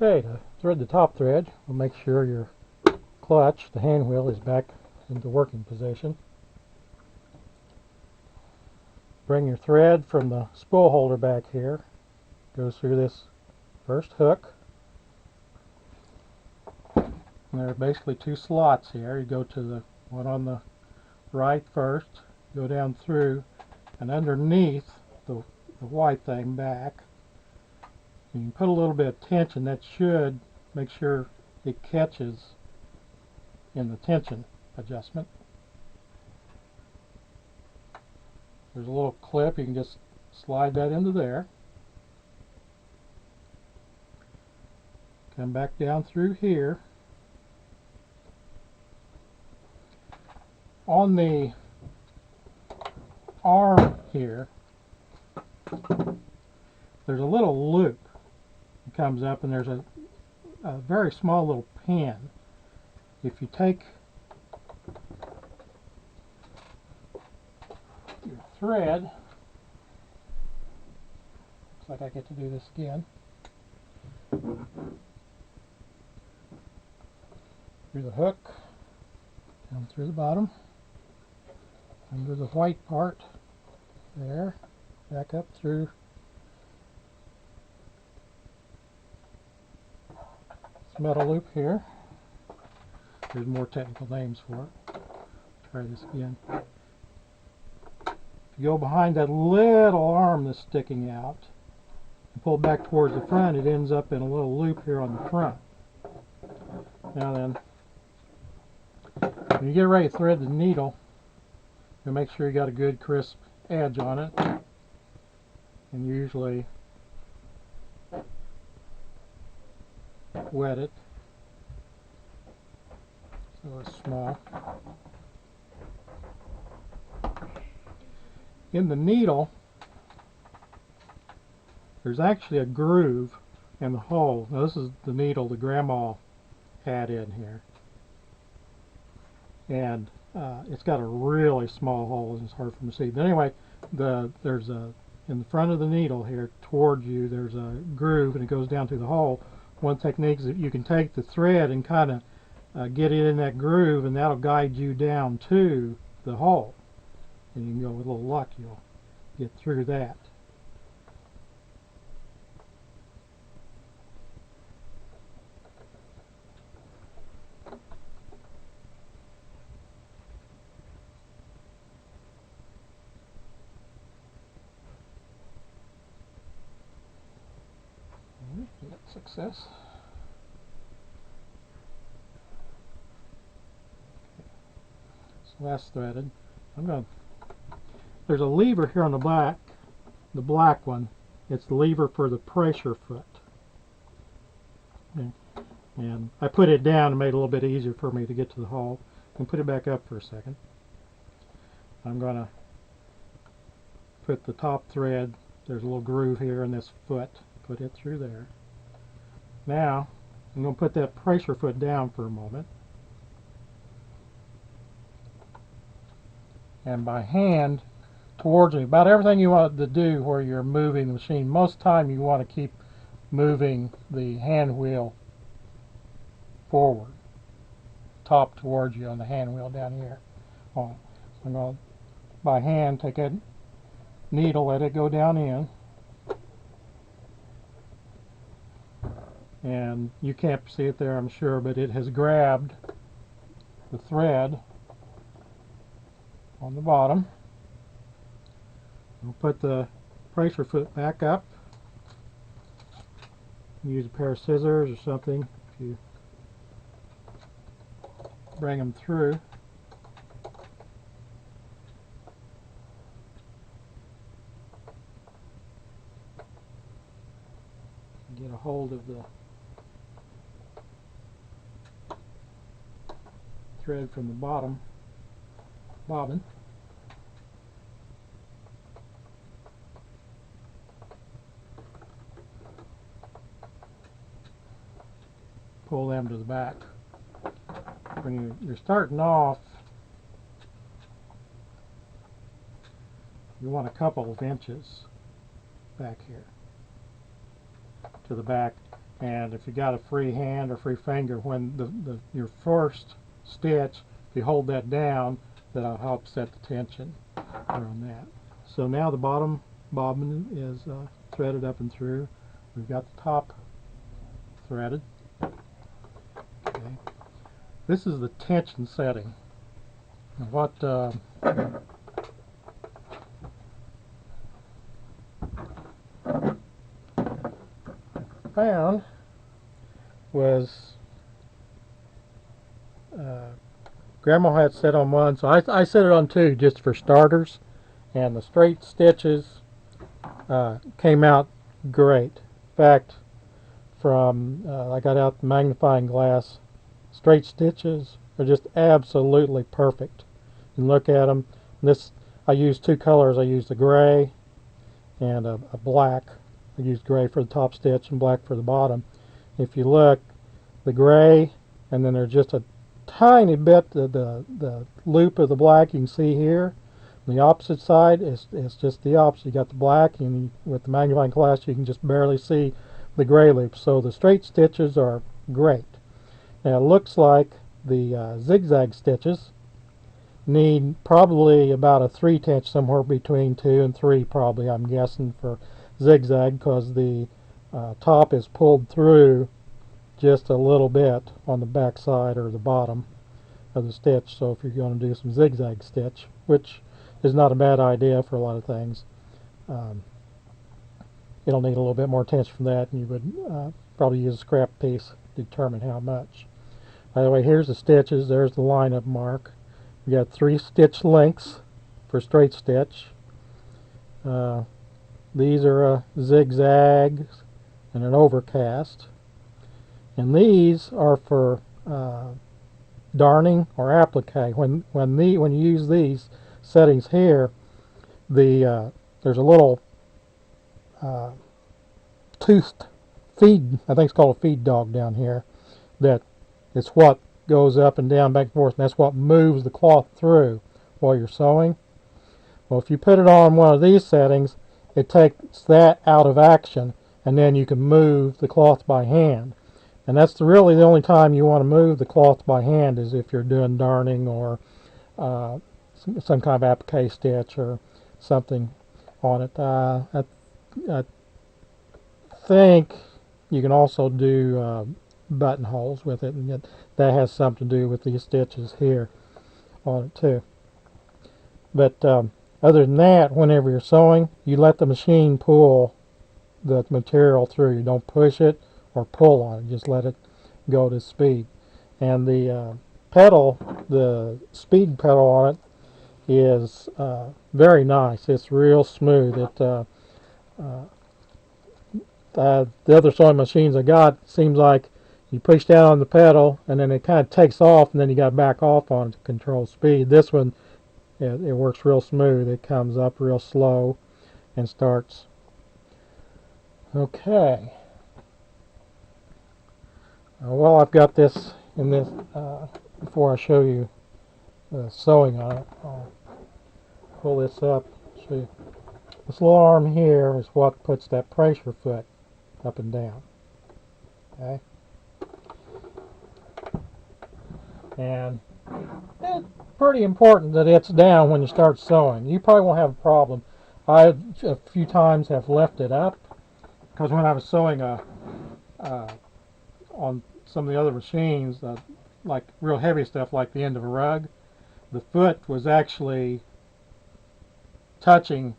Okay, to thread the top thread, we'll make sure your clutch, the hand wheel, is back into working position. Bring your thread from the spool holder back here. Goes through this first hook. And there are basically two slots here. You go to the one on the right first, go down through, and underneath the white thing back, you can put a little bit of tension. That should make sure it catches in the tension adjustment. There's a little clip, you can just slide that into there. Come back down through here. On the arm here, there's a little loop that comes up, and there's a very small little pin. If you take your thread, looks like I get to do this again, through the hook, down through the bottom, under the white part there, back up through this metal loop here. There's more technical names for it. Try this again. If you go behind that little arm that's sticking out and pull back towards the front, it ends up in a little loop here on the front. Now then, when you get ready to thread the needle, you make sure you got a good crisp edge on it, and usually wet it so it's small. In the needle, there's actually a groove in the hole. Now this is the needle the grandma had in here, and it's got a really small hole and it's hard for me to see. But anyway, there's in the front of the needle here towards you, there's a groove, and it goes down through the hole. One technique is that you can take the thread and kind of get it in that groove, and that'll guide you down to the hole. And you can go with a little luck, you'll get through that. Success. So that's threaded. There's a lever here on the black one. It's the lever for the pressure foot. Okay. And I put it down and made it a little bit easier for me to get to the hole. And put it back up for a second. I'm going to put the top thread, there's a little groove here in this foot, put it through there. Now, I'm going to put that pressure foot down for a moment. And by hand, towards me, about everything you want to do where you're moving the machine, most time you want to keep moving the hand wheel forward, top towards you on the hand wheel down here. So I'm going to, by hand, take a needle, let it go down in. And you can't see it there, I'm sure, but it has grabbed the thread on the bottom. We'll put the pressure foot back up. Use a pair of scissors or something if you bring them through. Get a hold of the thread from the bottom bobbin. Pull them to the back. When you're starting off, you want a couple of inches back here to the back. And if you got a free hand or free finger, when your first stitch, if you hold that down, that'll help set the tension on that. So now the bottom bobbin is threaded up and through. We've got the top threaded. Okay. This is the tension setting. What found was Grandma had set on one, so I set it on two just for starters, and the straight stitches came out great. In fact, from I got out the magnifying glass, straight stitches are just absolutely perfect. You can look at them. This, I used two colors. I used a gray and a black. I used gray for the top stitch and black for the bottom. If you look, the gray, and then there's just a tiny bit of the loop of the black you can see here. On the opposite side is just the opposite. You got the black, and with the magnifying glass you can just barely see the gray loop. So the straight stitches are great. Now it looks like the zigzag stitches need probably about a 3/10, somewhere between 2 and 3 probably, I'm guessing, for zigzag, because the top is pulled through just a little bit on the back side or the bottom of the stitch. So if you're going to do some zigzag stitch, which is not a bad idea for a lot of things, it'll need a little bit more tension from that, and you would probably use a scrap piece to determine how much. By the way, here's the stitches. There's the line-up mark. We got 3 stitch lengths for straight stitch. These are zigzags and an overcast, and these are for darning or applique. When you use these settings here, there's a little toothed feed, I think it's called a feed dog down here, that is what goes up and down, back and forth, and that's what moves the cloth through while you're sewing. Well, if you put it on one of these settings, it takes that out of action, and then you can move the cloth by hand. And that's really the only time you want to move the cloth by hand, is if you're doing darning or some kind of applique stitch or something on it. I think you can also do buttonholes with it, and that has something to do with these stitches here on it too. But other than that, whenever you're sewing, you let the machine pull the material through. You don't push it or pull on it, just let it go to speed. And the pedal, the speed pedal on it, is very nice. It's real smooth. The other sewing machines I got, seems like you push down on the pedal and then it kind of takes off, and then you got to back off on it to control speed. This one, it works real smooth. It comes up real slow and starts. Okay. Well, I've got this in this, before I show you sewing on it, I'll pull this up. Show you. This little arm here is what puts that pressure foot up and down. Okay. And it's pretty important that it's down when you start sewing. You probably won't have a problem. I a few times have left it up, because when I was sewing on some of the other machines, like real heavy stuff like the end of a rug, the foot was actually touching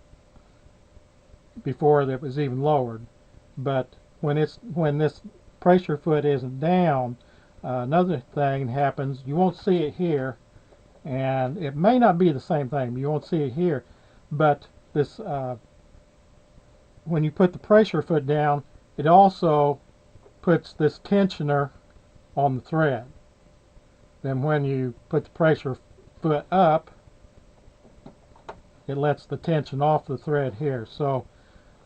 before it was even lowered. But when this pressure foot isn't down, another thing happens. You won't see it here, and it may not be the same thing. You won't see it here, but this when you put the pressure foot down, it also puts this tensioner on the thread. Then when you put the pressure foot up, it lets the tension off the thread here. So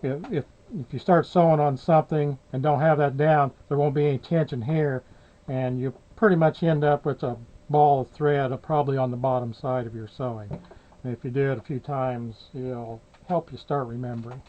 if you start sewing on something and don't have that down, there won't be any tension here, and you pretty much end up with a ball of thread probably on the bottom side of your sewing. And if you do it a few times, it'll help you start remembering.